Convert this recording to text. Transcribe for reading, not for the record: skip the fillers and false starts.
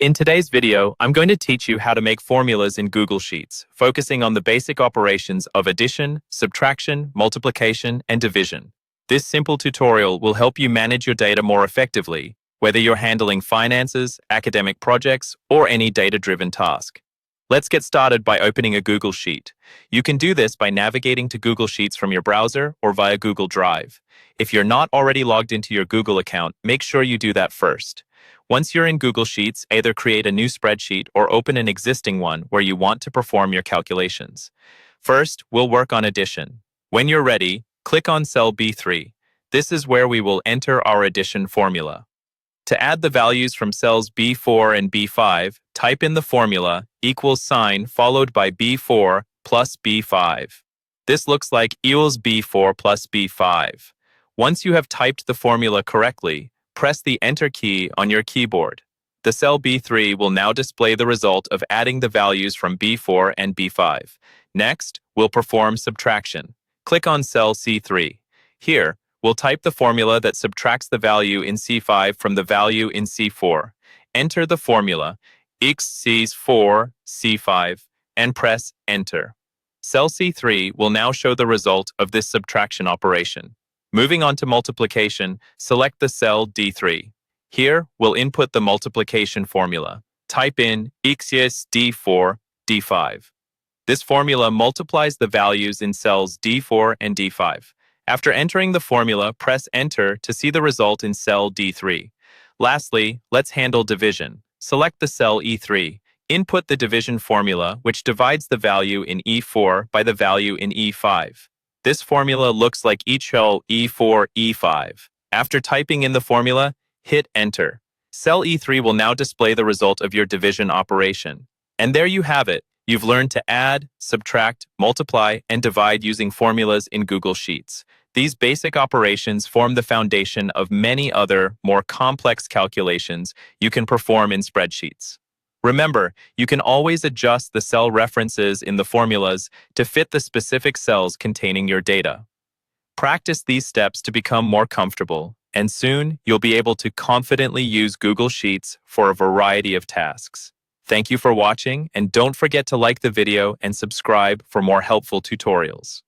In today's video, I'm going to teach you how to make formulas in Google Sheets, focusing on the basic operations of addition, subtraction, multiplication, and division. This simple tutorial will help you manage your data more effectively, whether you're handling finances, academic projects, or any data-driven task. Let's get started by opening a Google Sheet. You can do this by navigating to Google Sheets from your browser or via Google Drive. If you're not already logged into your Google account, make sure you do that first. Once you're in Google Sheets, either create a new spreadsheet or open an existing one where you want to perform your calculations. First, we'll work on addition. When you're ready, click on cell B3. This is where we will enter our addition formula. To add the values from cells B4 and B5, type in the formula equals sign followed by B4 plus B5. This looks like equals B4 plus B5. Once you have typed the formula correctly, press the Enter key on your keyboard. The cell B3 will now display the result of adding the values from B4 and B5. Next, we'll perform subtraction. Click on cell C3. Here, we'll type the formula that subtracts the value in C5 from the value in C4. Enter the formula x is 4 C5 and press Enter. Cell C3 will now show the result of this subtraction operation. Moving on to multiplication, select the cell D3. Here, we'll input the multiplication formula. Type in x is D4, D5. This formula multiplies the values in cells D4 and D5. After entering the formula, press Enter to see the result in cell D3. Lastly, let's handle division. Select the cell E3. Input the division formula, which divides the value in E4 by the value in E5. This formula looks like each cell E4, E5. After typing in the formula, hit Enter. Cell E3 will now display the result of your division operation. And there you have it. You've learned to add, subtract, multiply, and divide using formulas in Google Sheets. These basic operations form the foundation of many other, more complex calculations you can perform in spreadsheets. Remember, you can always adjust the cell references in the formulas to fit the specific cells containing your data. Practice these steps to become more comfortable, and soon you'll be able to confidently use Google Sheets for a variety of tasks. Thank you for watching, and don't forget to like the video and subscribe for more helpful tutorials.